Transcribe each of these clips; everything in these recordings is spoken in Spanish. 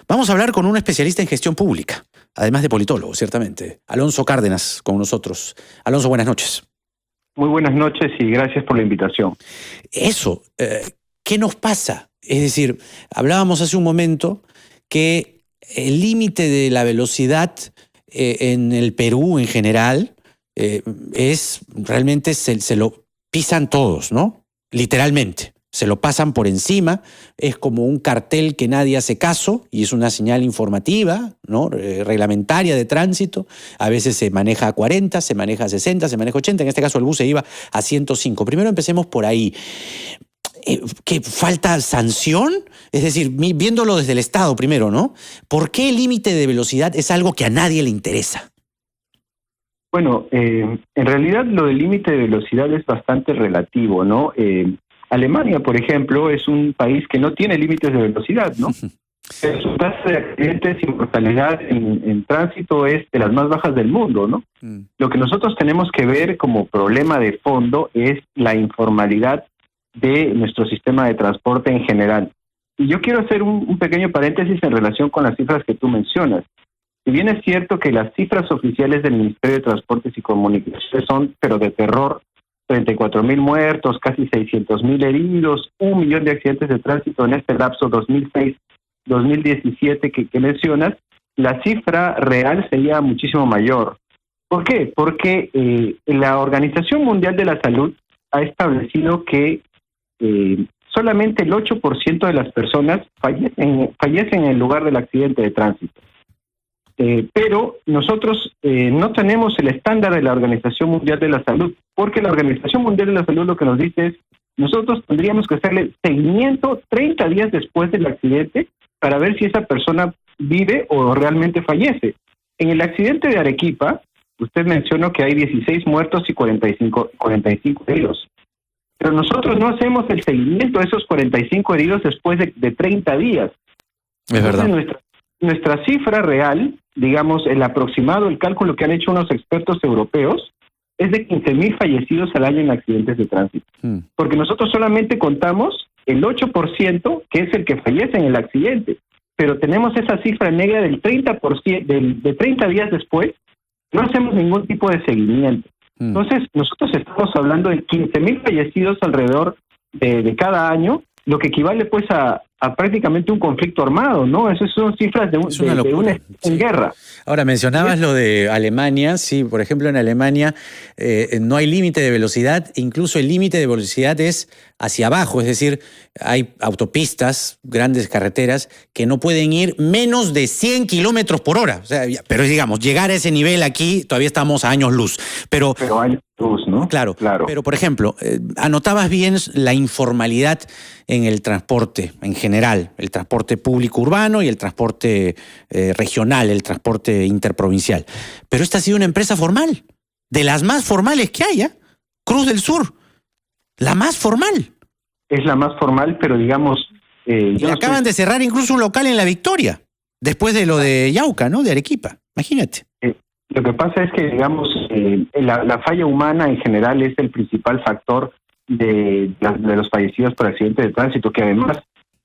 Vamos a hablar con un especialista en gestión pública, además de politólogo, ciertamente. Alonso Cárdenas, con nosotros. Alonso, buenas noches. Muy buenas noches y gracias por la invitación. Eso, ¿qué nos pasa? Es decir, hablábamos hace un momento que el límite de la velocidad en el Perú en general realmente se lo pisan todos, ¿no? Literalmente. Se lo pasan por encima, es como un cartel que nadie hace caso y es una señal informativa, ¿no? Reglamentaria de tránsito. A veces se maneja a 40, se maneja a 60, se maneja a 80. En este caso el bus se iba a 105. Primero empecemos por ahí. ¿Qué falta sanción? Es decir, viéndolo desde el Estado primero, ¿no? ¿Por qué el límite de velocidad es algo que a nadie le interesa? Bueno, en realidad lo del límite de velocidad es bastante relativo, ¿no? Alemania, por ejemplo, es un país que no tiene límites de velocidad, ¿no? Su tasa de accidentes y mortalidad en tránsito es de las más bajas del mundo, ¿no? Lo que nosotros tenemos que ver como problema de fondo es la informalidad de nuestro sistema de transporte en general. Y yo quiero hacer un pequeño paréntesis en relación con las cifras que tú mencionas. Si bien es cierto que las cifras oficiales del Ministerio de Transportes y Comunicaciones son, pero de terror, 34,000 muertos, casi 600,000 heridos, 1 millón de accidentes de tránsito en este lapso 2006-2017 que mencionas, la cifra real sería muchísimo mayor. ¿Por qué? Porque la Organización Mundial de la Salud ha establecido que solamente el 8% de las personas fallecen en el lugar del accidente de tránsito. Pero nosotros no tenemos el estándar de la Organización Mundial de la Salud, porque la Organización Mundial de la Salud lo que nos dice es, nosotros tendríamos que hacerle seguimiento 30 días después del accidente para ver si esa persona vive o realmente fallece. En el accidente de Arequipa, usted mencionó que hay 16 muertos y 45 heridos. Pero nosotros no hacemos el seguimiento de esos 45 heridos después de 30 días. Es verdad. Entonces, nuestra cifra real, digamos, el aproximado, el cálculo que han hecho unos expertos europeos, es de 15,000 fallecidos al año en accidentes de tránsito. Porque nosotros solamente contamos el 8%, que es el que fallece en el accidente. Pero tenemos esa cifra negra del 30%, de 30 días después, no hacemos ningún tipo de seguimiento. Entonces, nosotros estamos hablando de 15,000 fallecidos alrededor de cada año, lo que equivale pues a prácticamente un conflicto armado, ¿no? Esas son cifras de una guerra. Ahora, mencionabas lo de Alemania. Sí, por ejemplo, en Alemania no hay límite de velocidad, incluso el límite de velocidad es hacia abajo, es decir, hay autopistas, grandes carreteras, que no pueden ir menos de 100 kilómetros por hora. O sea, pero digamos, llegar a ese nivel aquí, todavía estamos a años luz. Pero años luz, ¿no? Claro. Pero, por ejemplo, anotabas bien la informalidad en el transporte en general, el transporte público urbano y el transporte regional, el transporte interprovincial. Pero esta ha sido una empresa formal, de las más formales que hay, Cruz del Sur, la más formal. Es la más formal, pero digamos... y acaban de cerrar incluso un local en La Victoria, después de lo de Yauca, ¿no? De Arequipa, imagínate. Lo que pasa es que, digamos, la falla humana en general es el principal factor de los fallecidos por accidentes de tránsito, que además,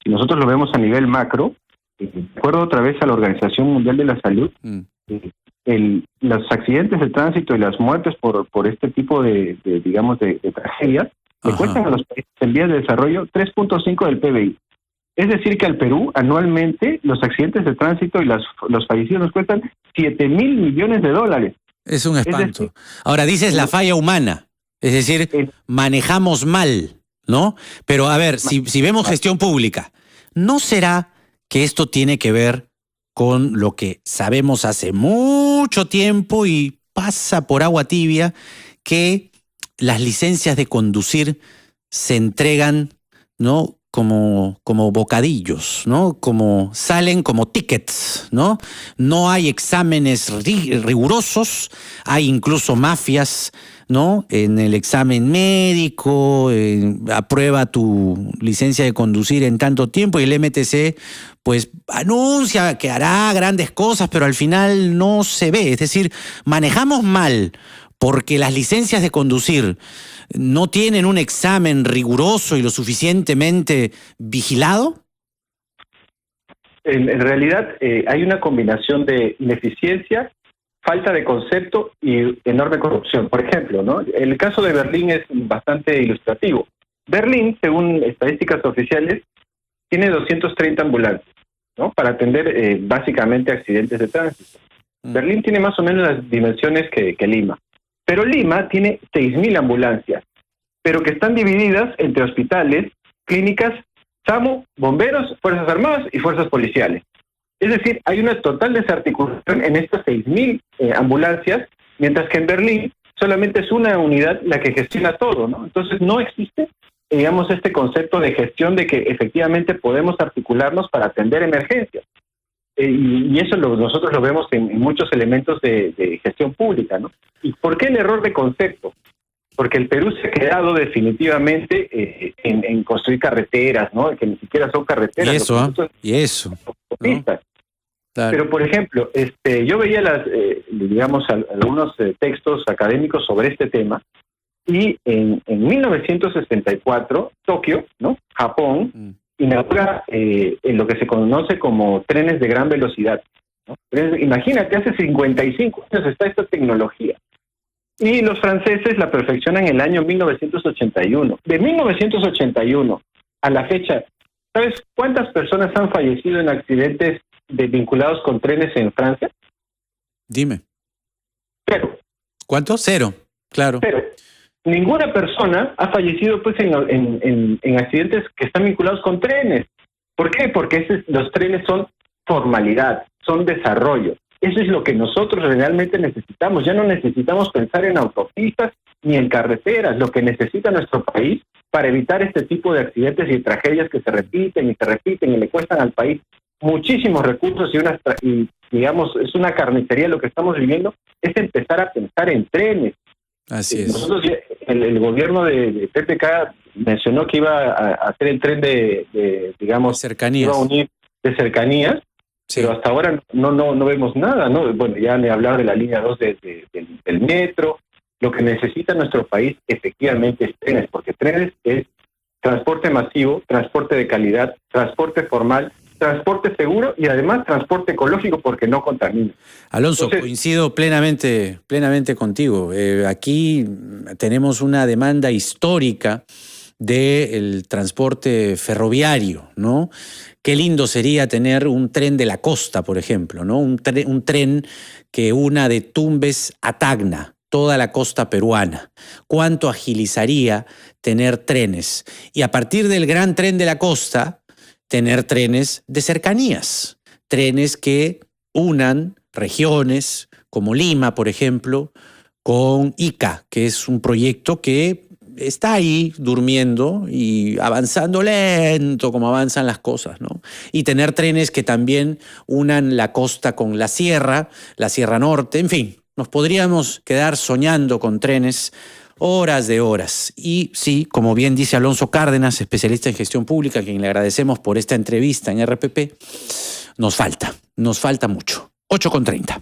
si nosotros lo vemos a nivel macro, de acuerdo otra vez a la Organización Mundial de la Salud, los accidentes de tránsito y las muertes por este tipo de tragedias le cuestan a los países en vías de desarrollo 3.5 del PBI. Es decir, que al Perú anualmente los accidentes de tránsito y los fallecidos nos cuestan 7,000 millones de dólares. Es un espanto. Ahora dices la falla humana, es decir, manejamos mal, ¿no? Pero a ver, si vemos gestión pública, ¿no será que esto tiene que ver con lo que sabemos hace mucho tiempo y pasa por agua tibia, que las licencias de conducir se entregan, ¿no?, como bocadillos, ¿no? Salen como tickets, ¿no? No hay exámenes rigurosos, hay incluso mafias, ¿no? En el examen médico, aprueba tu licencia de conducir en tanto tiempo y el MTC pues anuncia que hará grandes cosas, pero al final no se ve. Es decir, manejamos mal porque las licencias de conducir no tienen un examen riguroso y lo suficientemente vigilado. En realidad hay una combinación de ineficiencia, falta de concepto y enorme corrupción. Por ejemplo, ¿no? El caso de Berlín es bastante ilustrativo. Berlín, según estadísticas oficiales, tiene 230 ambulancias, ¿no? Para atender básicamente accidentes de tránsito. Berlín tiene más o menos las dimensiones que Lima. Pero Lima tiene 6.000 ambulancias, pero que están divididas entre hospitales, clínicas, SAMU, bomberos, Fuerzas Armadas y fuerzas policiales. Es decir, hay una total desarticulación en estas 6.000 ambulancias, mientras que en Berlín solamente es una unidad la que gestiona todo, ¿no? Entonces no existe, digamos, este concepto de gestión de que efectivamente podemos articularnos para atender emergencias. Y eso nosotros lo vemos en muchos elementos de gestión pública, ¿no? ¿Y por qué el error de concepto? Porque el Perú se ha quedado definitivamente en construir carreteras, ¿no? Que ni siquiera son carreteras. Y eso. ¿No? Claro. Pero, por ejemplo, yo veía algunos textos académicos sobre este tema, y en 1964, Tokio, ¿no? Japón, inaugura en lo que se conoce como trenes de gran velocidad, ¿no? Imagínate, hace 55 años está esta tecnología. Y los franceses la perfeccionan en el año 1981. De 1981 a la fecha, ¿sabes cuántas personas han fallecido en accidentes vinculados con trenes en Francia? Dime. 0. ¿Cuánto? 0, claro. 0. Ninguna persona ha fallecido pues en accidentes que están vinculados con trenes. ¿Por qué? Porque los trenes son formalidad, son desarrollo. Eso es lo que nosotros realmente necesitamos. Ya no necesitamos pensar en autopistas ni en carreteras. Lo que necesita nuestro país para evitar este tipo de accidentes y tragedias que se repiten y le cuestan al país muchísimos recursos y digamos, es una carnicería lo que estamos viviendo, es empezar a pensar en trenes. Así es. Nosotros, el gobierno de PPK mencionó que iba a hacer el tren de cercanías. Iba a unir de cercanías, sí. Pero hasta ahora no vemos nada, ¿no? Bueno, ya me hablaba de la línea 2 del metro. Lo que necesita nuestro país efectivamente es trenes, porque trenes es transporte masivo, transporte de calidad, transporte formal, transporte seguro y además transporte ecológico porque no contamina. Alonso, entonces, coincido plenamente contigo. Aquí tenemos una demanda histórica del transporte ferroviario, ¿no? Qué lindo sería tener un tren de la costa, por ejemplo, ¿no? Un tren que una de Tumbes a Tacna, toda la costa peruana. ¿Cuánto agilizaría tener trenes? Y a partir del gran tren de la costa, tener trenes de cercanías, trenes que unan regiones como Lima, por ejemplo, con Ica, que es un proyecto que está ahí durmiendo y avanzando lento como avanzan las cosas, ¿no? Y tener trenes que también unan la costa con la Sierra Norte, en fin, nos podríamos quedar soñando con trenes horas de horas. Y sí, como bien dice Alonso Cárdenas, especialista en gestión pública, a quien le agradecemos por esta entrevista en RPP, nos falta mucho. 8:30.